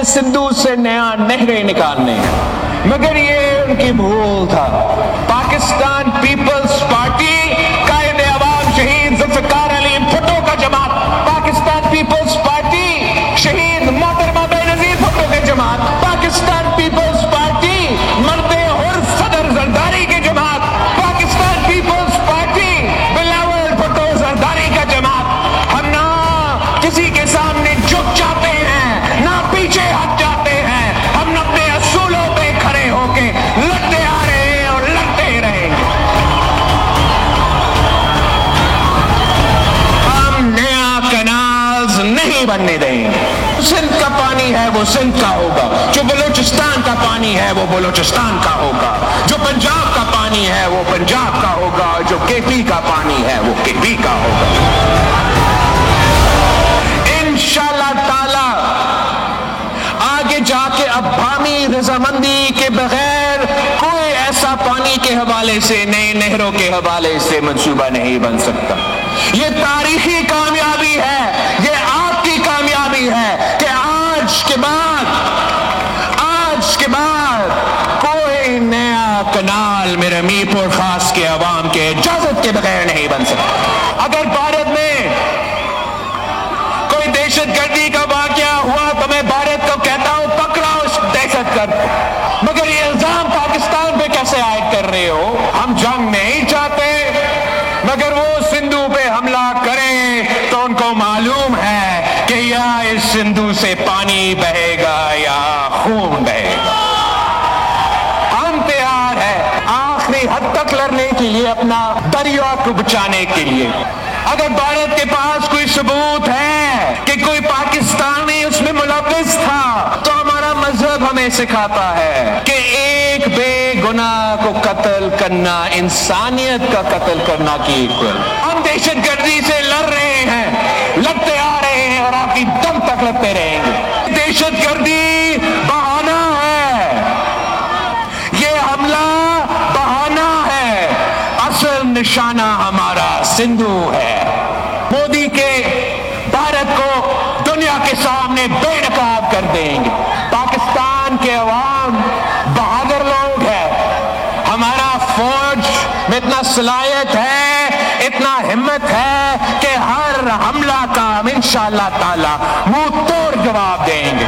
سندھ سے نیا نہریں نکالنے ہیں، مگر یہ ان کی بھول تھا۔ پاکستان پیپلز پارٹی قائد عوام شہید ذوالفقار علی بھٹو کا جماعت، پاکستان پیپلز پارٹی شہید محترمہ بینظیر بھٹو کے جماعت، پاکستان پیپلز پارٹی مرد حر صدر زرداری کے جماعت، پاکستان پیپلز پارٹی بلاول بھٹو زرداری کا جماعت۔ ہم نہ کسی کے سامنے جھک جاتے ہیں، نہ پیچھے ہٹ جاتے ہیں، ہم اپنے اصولوں پہ کھڑے ہو کے لڑتے آ رہے ہیں اور لڑتے رہیں گے۔ ہم نیا کنالز نہیں بننے دیں گے۔ سندھ کا پانی ہے وہ سندھ کا ہوگا، جو بلوچستان کا پانی ہے وہ بلوچستان کا ہوگا، جو پنجاب کا پانی ہے وہ پنجاب کا ہوگا، اور جو کے پی کا پانی ہے وہ کے پی کا ہوگا۔ انشاءاللہ تعالی آگے جا کے اب باہمی رضامندی کے بغیر کوئی ایسا پانی کے حوالے سے، نئی نہروں کے حوالے سے منصوبہ نہیں بن سکتا۔ یہ تاریخی کامیابی ہے، یہ آپ کی کامیابی ہے کہ آج کے بعد کوئی نیا کنال میرے میر پور خاص کے عوام کے اجازت کے بغیر نہیں بن سکتا۔ اگر بھارت میں کوئی دہشت گردی کا واقعہ ہوا تو میں بھارت کو کہتا ہوں پکڑاؤ اس دہشت گرد، مگر یہ الزام پاکستان پہ کیسے عائد کر رہے ہو؟ ہم جنگ نہیں چاہتے، مگر وہ سندھو پہ حملہ کریں تو ان کو معلوم ہے کہ یا اس سندھو سے پانی بہے گا یا خون بہے گا۔ ہم تیار ہیں آخری حد تک لڑنے کے لیے، اپنا دریا کو بچانے کے لیے۔ اگر بھارت کے پاس کوئی ثبوت ہے کہ کوئی پاکستانی اس میں ملوث تھا تو ہمارا مذہب ہمیں سکھاتا ہے کہ ایک بے گناہ کو قتل کرنا انسانیت کا قتل کرنا کی ایکول۔ ہم دہشت گردی سے لڑ رہے ہیں، لڑتے آ رہے ہیں اور آپ کی دم تک لڑتے رہیں گے۔ دہشت گردی بہانہ ہے، یہ حملہ بہانہ ہے، اصل نشانہ ہمارا سندھو ہے۔ مودی کے بھارت کو دنیا کے سامنے بے نقاب کر دیں گے۔ پاکستان کے عوام بہادر لوگ ہیں، ہمارا فوج میں اتنا صلاحیت ہے، اتنا ہمت ہے کہ ہر حملہ کا ہم انشاءاللہ تعالی منہ توڑ جواب دیں گے۔